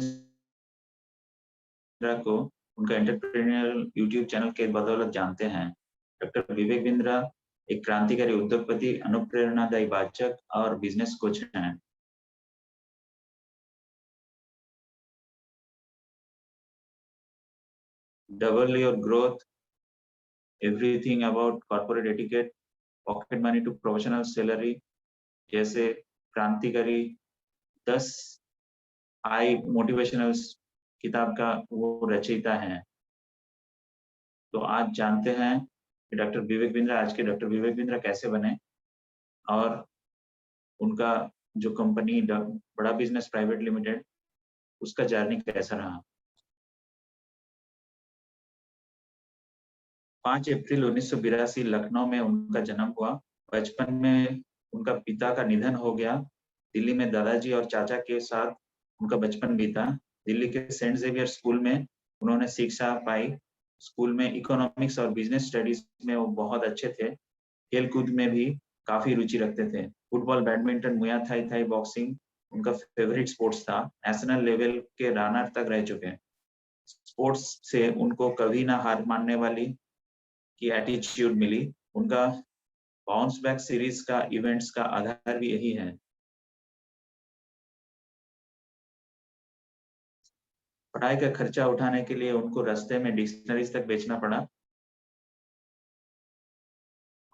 बिंद्रा को उनका entrepreneurial YouTube channel के बदौलत जानते हैं। डॉक्टर विवेक बिंद्रा एक क्रांतिकारी उद्योगपति, अनुप्रेरणादायी वाचक और बिजनेस कोच हैं। Double your growth, everything about corporate etiquette, pocket money to professional salary जैसे क्रांतिकारी 10 हाई मोटिवेशनल किताब का वो रचयिता हैं। तो आज जानते हैं कि डॉक्टर विवेक बिंद्रा, आज के डॉक्टर विवेक बिंद्रा कैसे बने और उनका जो कंपनी बड़ा बिजनेस प्राइवेट लिमिटेड, उसका जर्नी कैसा रहा। 5 अप्रैल 1982 लखनऊ में उनका जन्म हुआ। बचपन में उनका पिता का निधन हो गया। दिल्ली में दादाजी और चाचा के साथ उनका बचपन बीता। दिल्ली के सेंट जेवियर स्कूल में उन्होंने शिक्षा पाई। स्कूल में इकोनॉमिक्स और बिजनेस स्टडीज में वो बहुत अच्छे थे। खेल-कूद में भी काफ़ी रुचि रखते थे। फुटबॉल, बैडमिंटन, मुay थाई, बॉक्सिंग उनका फेवरेट स्पोर्ट्स था। नेशनल लेवल के रनर तक रह चुके हैं। स्पोर्ट्स से उनको कभी ना हार मानने वाली की एटीट्यूड मिली। उनका बाउंस बैक सीरीज का इवेंट्स का आधार भी यही है। पढ़ाई का खर्चा उठाने के लिए उनको रास्ते में डिक्शनरीज तक बेचना पड़ा।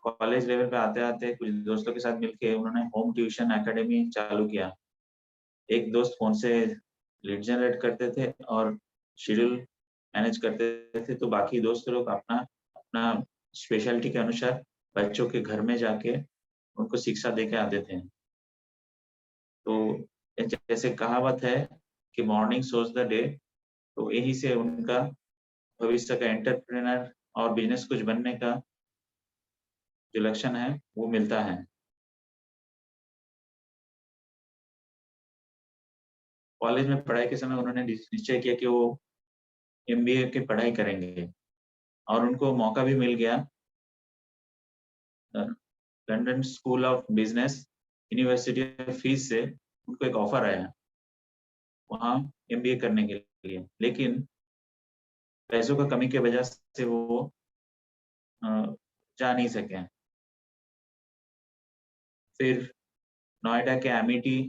कॉलेज लेवल पे आते-आते कुछ दोस्तों के साथ मिलके उन्होंने होम ट्यूशन एकेडमी चालू किया। एक दोस्त फोन से लीड जनरेट करते थे और शेड्यूल मैनेज करते थे, तो बाकी दोस्त लोग अपना अपना स्पेशलिटी के अनुसार बच्चों के घर में जाके उनको शिक्षा देके आते थे। तो जैसे कहावत है कि मॉर्निंग शोज द डे, तो यही से उनका भविष्य का एंटरप्रेन्योर और बिजनेस कुछ बनने का जो लक्षण है वो मिलता है। कॉलेज में पढ़ाई के समय उन्होंने निश्चय किया कि वो एमबीए की पढ़ाई करेंगे और उनको मौका भी मिल गया। London school of business university fees से उनको एक ऑफर आया वहाँ एमबीए करने के लिए, लेकिन पैसों का कमी की वजह से वो जा नहीं सके। फिर नोएडा के एमिटी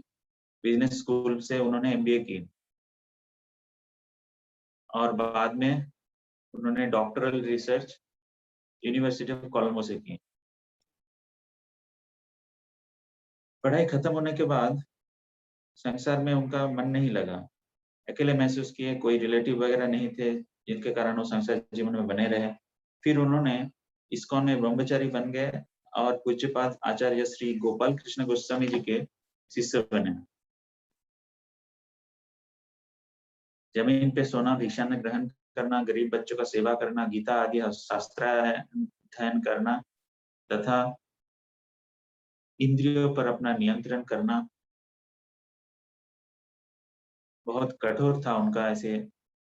बिजनेस स्कूल से उन्होंने एमबीए की और बाद में उन्होंने doctoral research university of Colombo से की। पढ़ाई खत्म होने के बाद संसार में उनका मन नहीं लगा। अकेले महसूस किए, कोई रिलेटिव वगैरह नहीं थे जिनके कारण वो संसार जीवन में बने रहे। फिर उन्होंने इस्कॉन में ब्रह्मचारी बन गए और पूज्यपाद आचार्य श्री गोपाल कृष्ण गोस्वामी जी के शिष्य बने। जमीन पे सोना, भिक्षान्न ग्रहण करना, गरीब बच्चों का सेवा करना, गीता आदि शास्त्राध्ययन करना तथा इंद्रियों पर अपना नियंत्रण करना, बहुत कठोर था उनका ऐसे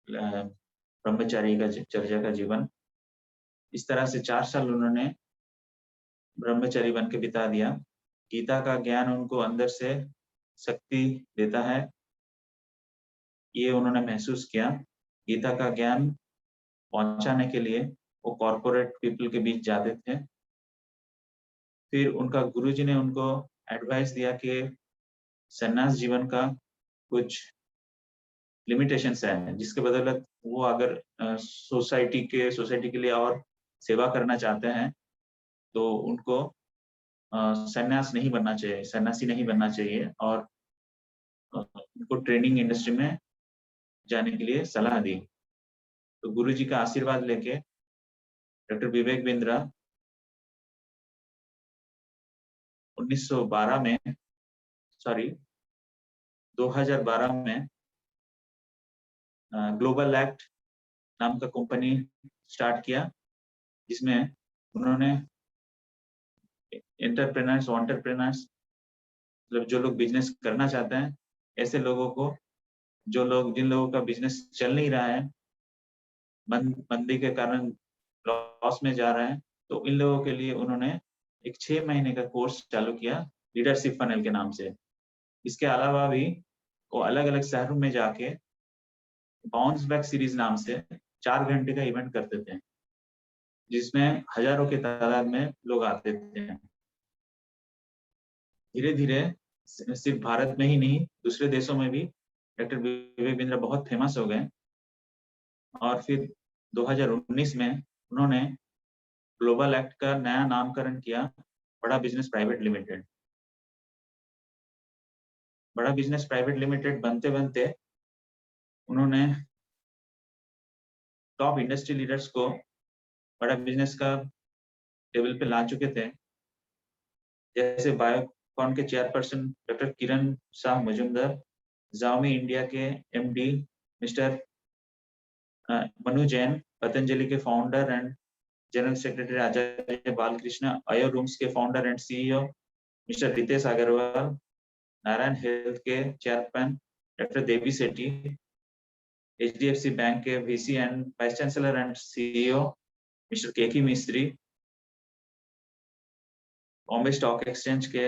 ब्रह्मचारी का चर्या का जीवन। इस तरह से 4 साल उन्होंने ब्रह्मचारी बन के बिता दिया। गीता का ज्ञान उनको अंदर से शक्ति देता है, ये उन्होंने महसूस किया। गीता का ज्ञान पहुंचाने के लिए वो कॉर्पोरेट पीपल के बीच जाते थे। फिर उनका गुरुजी ने उनको एडवाइस दिया कि सन्यास जीवन का कुछ लिमिटेशंस है, जिसके बदौलत वो अगर सोसाइटी के लिए और सेवा करना चाहते हैं, तो उनको सन्यास नहीं बनना चाहिए, सन्यासी नहीं बनना चाहिए और उनको ट्रेनिंग इंडस्ट्री में जाने के लिए सलाह दी। तो गुरुजी का आशीर्वाद लेके डॉक्टर विवेक बिंद्रा 2012 में ग्लोबल एक्ट नाम का कंपनी स्टार्ट किया, जिसमें उन्होंने एंटरप्रेन्योर्स मतलब जो लोग बिजनेस करना चाहते हैं, ऐसे लोगों को, जिन लोगों का बिजनेस चल नहीं रहा है, मंदी के कारण लॉस में जा रहा है, तो इन लोगों के लिए उन्होंने एक 6 महीने का कोर्स चालू किया लीडरशिप फनल के नाम से। इसके अलावा भी वो अलग-अलग शहरों में जाके बाउंस बैक सीरीज नाम से 4 घंटे का इवेंट करते थे, जिसमें हजारों की तादाद में लोग आते थे। धीरे-धीरे सिर्फ भारत में ही नहीं, दूसरे देशों में भी डॉक्टर विवेक बिंद्रा बहुत फेमस हो गए और फिर 2019 में उन्होंने ग्लोबल एक्ट का नया नामकरण किया, बड़ा बिज़नेस प्राइवेट लिमिटेड। बड़ा बिज़नेस प्राइवेट लिमिटेड बनते-बनते उन्होंने टॉप इंडस्ट्री लीडर्स को बड़ा बिज़नेस का टेबल पे ला चुके थे। जैसे बायोकॉन के chairperson doctor Kiran Shaw Mazumdar, Xiaomi India के एमडी मिस्टर मनु जैन, पतंजलि के founder and general secretary Acharya Balkrishna, OYO rooms के founder and CEO mister Ritesh Agarwal, Narayana health के chairman doctor Devi Shetty, HDFC bank के VC and vice chancellor and CEO mister Keki Mistry, Bombay stock exchange के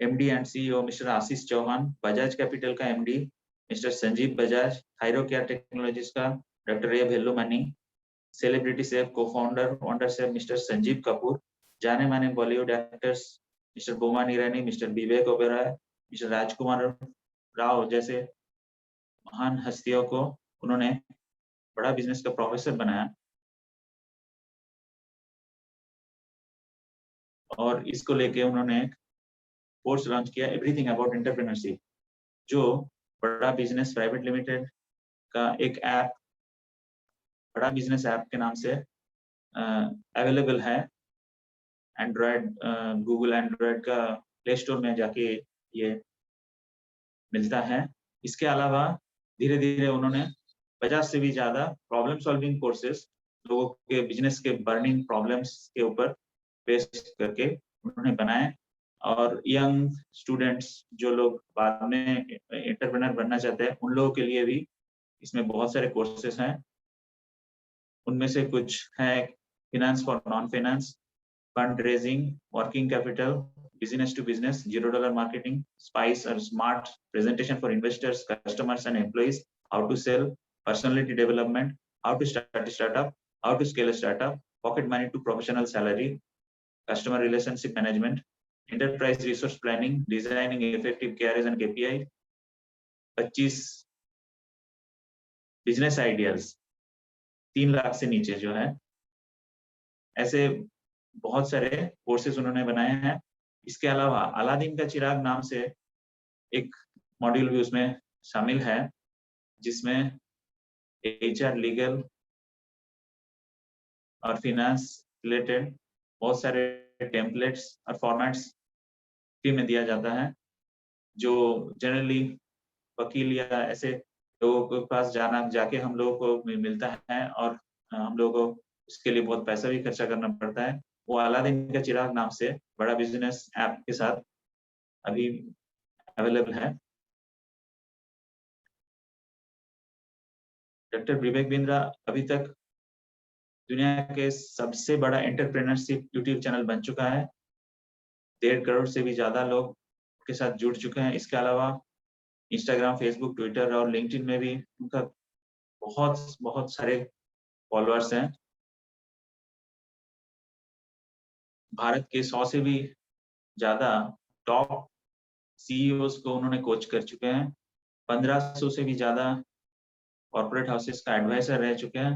MD and CEO mister Ashish Chauhan, Bajaj capital का MD mister Sanjeev Bajaj, Thyrocare technologies का doctor A Velumani, celebrity chef co-founder Wonderchef mister Sanjeev Kapoor, जाने माने Bollywood actors mister Boman Irani, mister Vivek Oberoi, mister Rajkumar Rao जैसे महान हस्तियों को उन्होंने बड़ा बिजनेस का प्रोफेसर बनाया और इसको लेके उन्होंने कोर्स लॉन्च किया, एवरीथिंग अबाउट एंटरप्रेन्योरशिप, जो बड़ा बिजनेस प्राइवेट लिमिटेड का एक ऐप, बड़ा बिजनेस ऐप के नाम से अवेलेबल है। एंड्रॉयड गूगल एंड्रॉयड का प्ले स्टोर में जाके ये मिलता है। इसके अलावा धीरे-धीरे उन्होंने 50 से भी ज़्यादा प्रॉब्लम सॉल्विंग कोर्सेस लोगों के बिजनेस के बर्निंग प्रॉब्लम्स के ऊपर बेस करके उन्होंने बनाए और यंग स्टूडेंट्स जो लोग बाद में एंटरप्रेन्योर बनना चाहते हैं, उन लोगों के लिए भी इसमें बहुत सारे कोर्सेस हैं। उनमें से कुछ है finance for non finance, fund raising, working capital, business to business, $0 marketing, spice or smart presentation for investors, customers and employees, how to sell, personality development, how to start a startup, how to scale a startup, pocket money to professional salary, customer relationship management, enterprise resource planning, designing effective KRAs and KPI, 25 business ideas, 3 lakh से नीचे जो है, ऐसे बहुत सारे courses उन्होंने बनाए हैं। इसके अलावा अलादीन का चिराग नाम से एक मॉड्यूल भी उसमें शामिल है, जिसमें एचआर, लीगल और फाइनेंस रिलेटेड बहुत सारे टेम्पलेट्स और फॉर्मेट्स फ्री में दिया जाता है, जो जनरली वकील या ऐसे लोगों के पास जाके हम लोगों को मिलता है और हम लोगों को उसके लिए बहुत पैसा भी खर्चा करना पड़ता है। वो अलादीन का चिराग नाम से बड़ा बिजनेस ऐप के साथ अभी अवेलेबल है। डॉक्टर विवेक बिंद्रा अभी तक दुनिया के सबसे बड़ा एंटरप्रेन्योरशिप यूट्यूब चैनल बन चुका है। 1.5 करोड़ से भी ज़्यादा लोग उसके साथ जुड़ चुके हैं। इसके अलावा इंस्टाग्राम, फेसबुक, ट्विटर और लिंक्डइन में भी उनका बहुत सारे फॉलोअर्स हैं। भारत के 100 से भी ज़्यादा टॉप सीईओज को उन्होंने कोच कर चुके हैं। 1500 से भी ज़्यादा कॉर्पोरेट हाउसेस का एडवाइजर रह चुके हैं।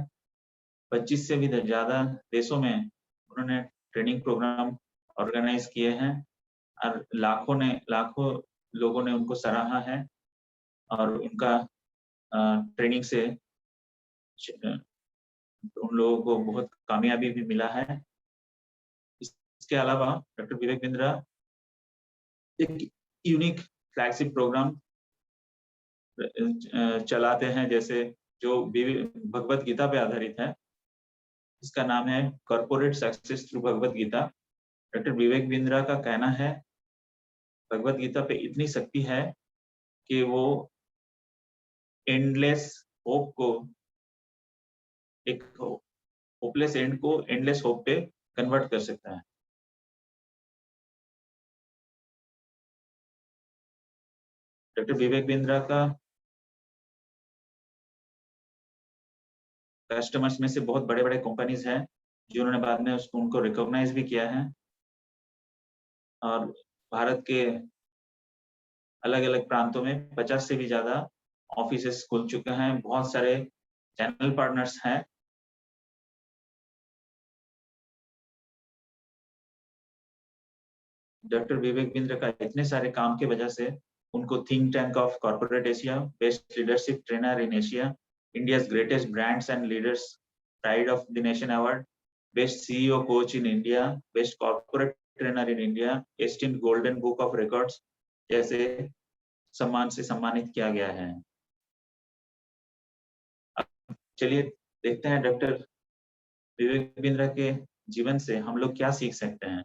25 से भी ज़्यादा देशों में उन्होंने ट्रेनिंग प्रोग्राम ऑर्गेनाइज किए हैं और लाखों लोगों ने उनको सराहा है और उनका ट्रेनिंग से उन लोगों को बहुत कामयाबी भी मिला है। इसके अलावा डॉक्टर विवेक बिंद्रा एक यूनिक फ्लैगशिप प्रोग्राम चलाते हैं, जैसे जो भगवत गीता पे आधारित है। इसका नाम है corporate success through Bhagavad Gita. Doctor Vivek Bindra का कहना है, भगवत गीता पे इतनी शक्ति है कि वो एंडलेस होप को एक होपलेस एंड को एंडलेस होप पे कन्वर्ट कर सकता है। डॉक्टर विवेक बिंद्रा का कस्टमर्स में से बहुत बड़े-बड़े कंपनीज हैं जिन्होंने बाद में उसको उनको रिकॉग्नाइज भी किया है और भारत के अलग-अलग प्रांतों में 50 से भी ज़्यादा ऑफिसेस खुल चुके हैं, बहुत सारे चैनल पार्टनर्स हैं। डॉक्टर विवेक बिंद्र का इतने सारे काम की वजह से उनको think tank of corporate Asia, best leadership trainer in Asia, India's greatest brands and leaders pride of the nation award, best CEO coach in India, best corporate trainer in India, एस्टीन golden book of records जैसे सम्मान से सम्मानित किया गया है। चलिए देखते हैं डॉक्टर विवेक बिंद्रा के जीवन से हम लोग क्या सीख सकते हैं।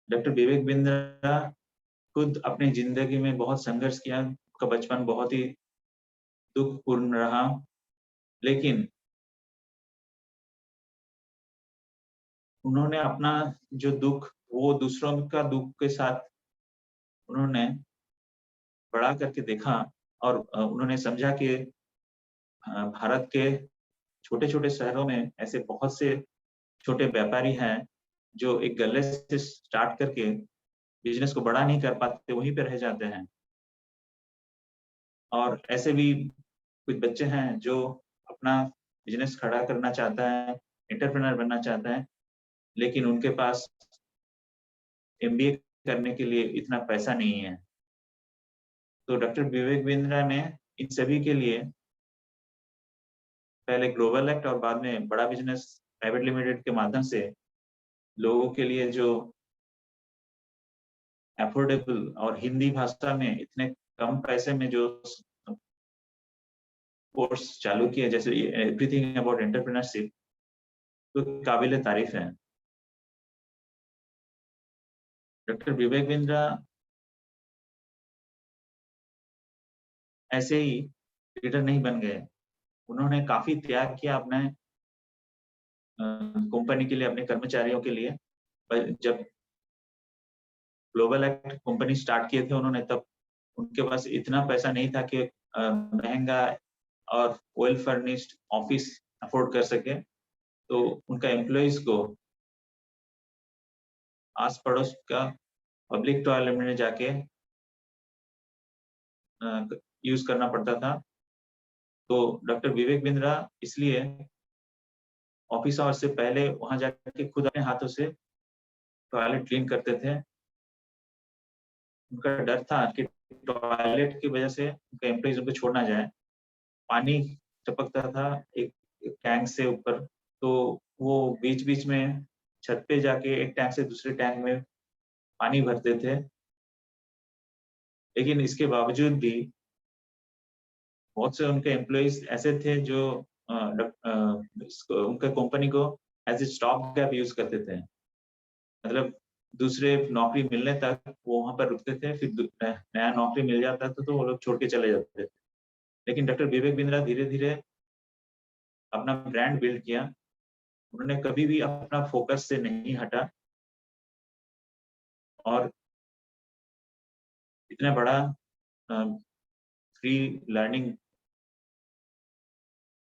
डॉक्टर विवेक बिंद्रा खुद अपनी जिंदगी में बहुत संघर्ष किया, उनका बचपन बहुत ही दुखपूर्ण रहा, लेकिन उन्होंने अपना जो दुख वो दूसरों का दुख के साथ उन्होंने बढ़ा करके देखा और उन्होंने समझा कि भारत के छोटे-छोटे शहरों में ऐसे बहुत से छोटे व्यापारी हैं जो एक गल्ले से स्टार्ट करके बिजनेस को बड़ा नहीं कर पाते, वहीं पे रह जाते हैं। और ऐसे भी कुछ बच्चे हैं जो अपना बिजनेस खड़ा करना चाहता है, एंटरप्रेन्योर बनना चाहता है, लेकिन उनके पास एमबीए करने के लिए इतना पैसा नहीं है। तो डॉक्टर विवेक बिंद्रा ने इन सभी के लिए पहले ग्लोबल एक्ट और बाद में बड़ा बिजनेस प्राइवेट लिमिटेड के माध्यम से लोगों के लिए जो अफोर्डेबल और हिंदी भाषा में इतने कम पैसे में जो कोर्स चालू किए, जैसे एवरीथिंग अबाउट एंटरप्रेन्योरशिप, तो काबिल तारीफ है। डॉक्टर विवेक बिंद्रा ऐसे ही लीडर नहीं बन गए, उन्होंने काफी त्याग किया अपने कंपनी के लिए, अपने कर्मचारियों के लिए। जब ग्लोबल एक्ट कंपनी स्टार्ट किए थे उन्होंने, तब उनके पास इतना पैसा नहीं था कि महंगा और वेल फर्निश्ड ऑफिस अफोर्ड कर सके। तो उनका एम्प्लॉइज को आस पड़ोस का पब्लिक टॉयलेट में जाके यूज करना पड़ता था। तो डॉक्टर विवेक बिंद्रा इसलिए ऑफिस आवर्स से पहले वहां जाके खुद अपने हाथों से टॉयलेट क्लीन करते थे। उनका डर था कि टॉयलेट की वजह से उनके एम्प्लॉइज उनको छोड़ ना जाए। पानी टपकता था एक टैंक से ऊपर, तो वो बीच-बीच में छत पे जाके एक टैंक से दूसरे टैंक में पानी भरते थे। लेकिन इसके बावजूद भी बहुत से उनके एम्प्लॉइज ऐसे थे जो इसको उनका कंपनी को as a stop gap use करते थे। मतलब दूसरे नौकरी मिलने तक वो वहाँ पर रुकते थे, फिर नया नौकरी मिल जाता था तो वो लोग छोड़ के चले जाते थे। लेकिन डॉक्टर विवेक बिंद्रा धीरे-धीरे अपना ब्रांड बिल्ड किया। उन्होंने कभी भी अपना फोकस से नहीं हटा और इतना बड़ा अ, फ्री लर्निंग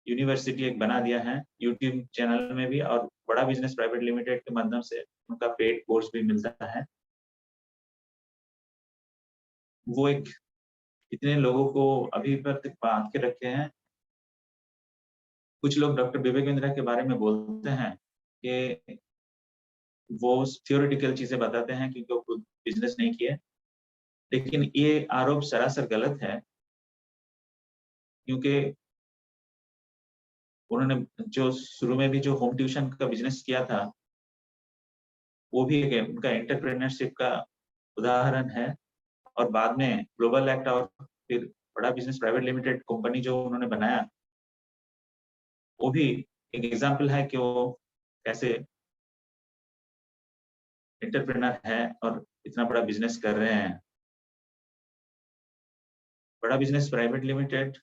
यूनिवर्सिटी एक बना दिया है यूट्यूब चैनल में भी, और बड़ा बिजनेस प्राइवेट लिमिटेड के माध्यम से उनका पेड कोर्स भी मिलता है। वो एक इतने लोगों को अभी तक बांध के रखे हैं। कुछ लोग डॉक्टर विवेक बिंद्रा के बारे में बोलते हैं कि वो थ्योरेटिकल चीजें बताते हैं क्योंकि वो खुद बिजनेस नहीं किए, लेकिन ये आरोप सरासर गलत है, क्योंकि उन्होंने जो शुरू में भी जो होम ट्यूशन का बिजनेस किया था, वो भी एक उनका एंटरप्रेन्योरशिप का उदाहरण है। और बाद में ग्लोबल एक्ट और फिर बड़ा बिजनेस प्राइवेट लिमिटेड कंपनी जो उन्होंने बनाया, वो भी एक एग्जाम्पल है कि वो कैसे एंटरप्रेन्योर है और इतना बड़ा बिजनेस कर रहे हैं। बड़ा बिजनेस प्राइवेट लिमिटेड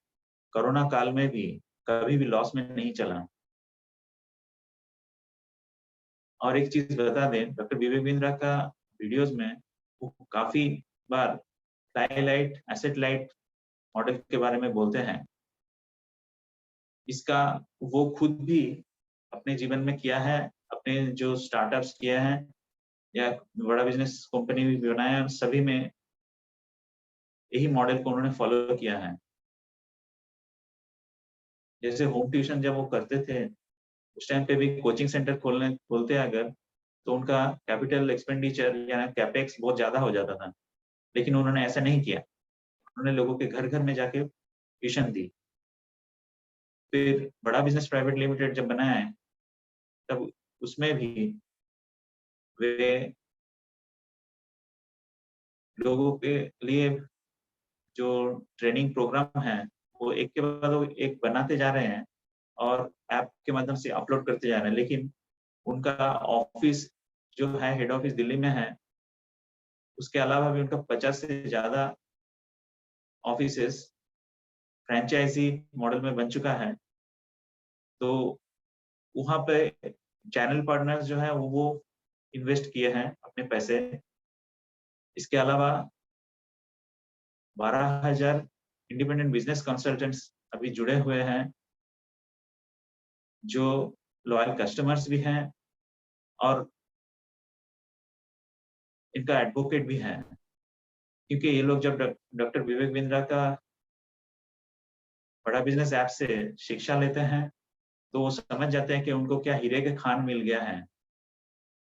कोरोना काल में भी कभी भी लॉस में नहीं चला। और एक चीज बता दें, डॉक्टर विवेक बिंद्रा का वीडियोस में वो काफी बार साइलाइट एसेट लाइट मॉडल के बारे में बोलते हैं। इसका वो खुद भी अपने जीवन में किया है, अपने जो स्टार्टअप्स किए हैं या बड़ा बिज़नेस कंपनी भी बनाया है, सभी में यही मॉडल को उन्होंने फॉलो किया है। जैसे होम ट्यूशन जब वो करते थे, उस टाइम पे भी कोचिंग सेंटर खोलते अगर, तो उनका कैपिटल एक्सपेंडिचर या कैपेक्स बहुत ज़्यादा हो जाता था। लेकिन उन्होंने ऐसा नहीं किया। उन्होंने लोगों के घर-घर में जाके ट्यूशन दी। फिर बड़ा बिज़नेस प्राइवेट लिमिटेड जब बना है, तब उसमें भी वे लोगों के लिए जो ट्रेनिंग प्रोग्राम है, वो एक के बाद वो एक बनाते जा रहे हैं और ऐप के माध्यम से अपलोड करते जा रहे हैं। लेकिन उनका ऑफ़िस जो है, हेड ऑफ़िस दिल्ली में है, उसके अलावा भी उनका 50 से ज़्यादा ऑफ़िसेज़ फ्रैंचाइज़ी मॉडल में बन चुका है। तो वहाँ पे चैनल पार्टनर्स जो हैं वो इन्वेस्ट किए हैं अपने पैसे। इसके अलावा 12,000 इंडिपेंडेंट बिज़नेस कंसल्टेंट्स अभी जुड़े हुए हैं, जो लॉयल कस्टमर्स भी हैं और इनका एडवोकेट भी हैं। क्योंकि ये लोग जब डॉक्टर विवेक बिंद्रा का बड़ा बिज़नेस ऐप से शिक्षा लेते हैं, तो वो समझ जाते हैं कि उनको क्या हीरे के खान मिल गया है।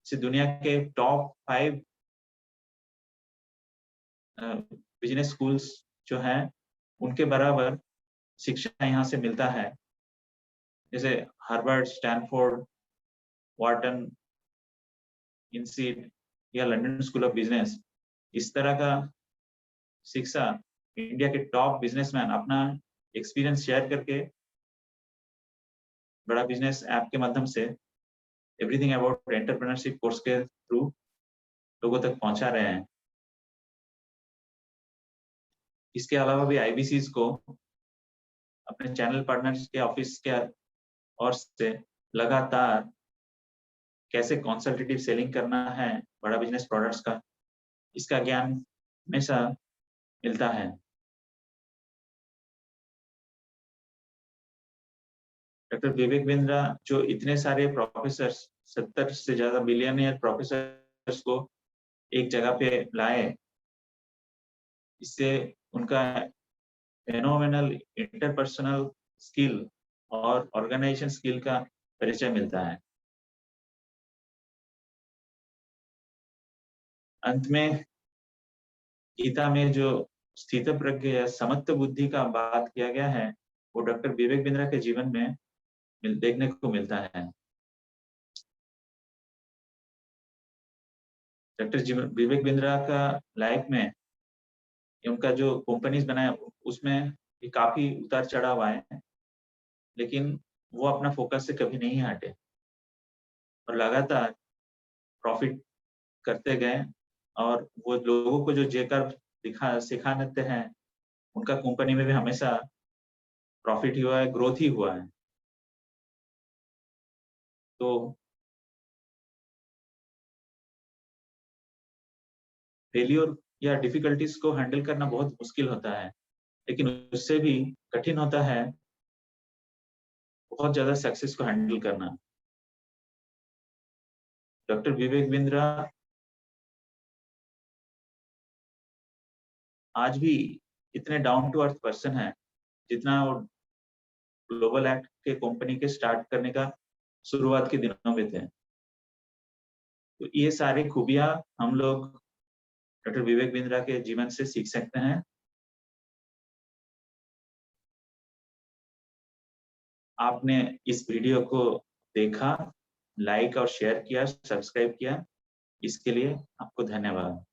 इसे दुनिया के टॉप 5 अ, बिज़नेस स्कूल्स जो हैं, उनके बराबर शिक्षा यहाँ से मिलता है। जैसे हार्वर्ड, स्टैनफोर्ड, व्हार्टन, इनसीड या लंदन स्कूल ऑफ बिज़नेस, इस तरह का शिक्षा इंडिया के टॉप बिज़नेसमैन अपना एक्सपीरियंस शेयर करके बड़ा बिज़नेस ऐप के माध्यम से एवरीथिंग अबाउट एंटरप्रेन्योरशिप कोर्स के थ्रू लोगों तक पहुँचा रहे हैं। इसके अलावा भी आईबीसीज़ को अपने चैनल पार्टनर्स के ऑफिस के ओर से लगातार कैसे कंसल्टेटिव सेलिंग करना है बड़ा बिज़नेस प्रोडक्ट्स का, इसका ज्ञान हमेशा मिलता है। डॉक्टर विवेक बिंद्रा जो इतने सारे प्रोफेसर्स 70 से ज़्यादा बिलियनियर प्रोफेसर्स को एक जगह पे लाए, इससे उनका फेनोमेनल इंटरपर्सनल स्किल और ऑर्गेनाइजेशन स्किल का परिचय मिलता है। अंत में गीता में जो स्थितप्रज्ञ या समत्व बुद्धि का बात किया गया है, वो डॉक्टर विवेक बिंद्रा के जीवन में देखने को मिलता है। डॉक्टर विवेक बिंद्रा का लाइफ में उनका जो कंपनीज़ बनाया उसमें भी काफ़ी उतार-चढ़ाव आए हैं, लेकिन वो अपना फ़ोकस से कभी नहीं हटे और लगातार प्रॉफ़िट करते गए और वो लोगों को जो जेकर सिखाते हैं, उनका कंपनी में भी हमेशा प्रॉफ़िट ही हुआ है, ग्रोथ ही हुआ है। तो फेल्योर या डिफिकल्टीज़ को हैंडल करना बहुत मुश्किल होता है, लेकिन उससे भी कठिन होता है बहुत ज़्यादा सक्सेस को हैंडल करना। डॉक्टर विवेक बिंद्रा आज भी इतने डाउन टू अर्थ पर्सन हैं, जितना वो ग्लोबल एक्ट के कंपनी के स्टार्ट करने का शुरुआत के दिनों में थे। तो ये सारी खूबियाँ हम लोग डॉक्टर विवेक बिंद्रा के जीवन से सीख सकते हैं। आपने इस वीडियो को देखा, लाइक और शेयर किया, सब्सक्राइब किया, इसके लिए आपको धन्यवाद।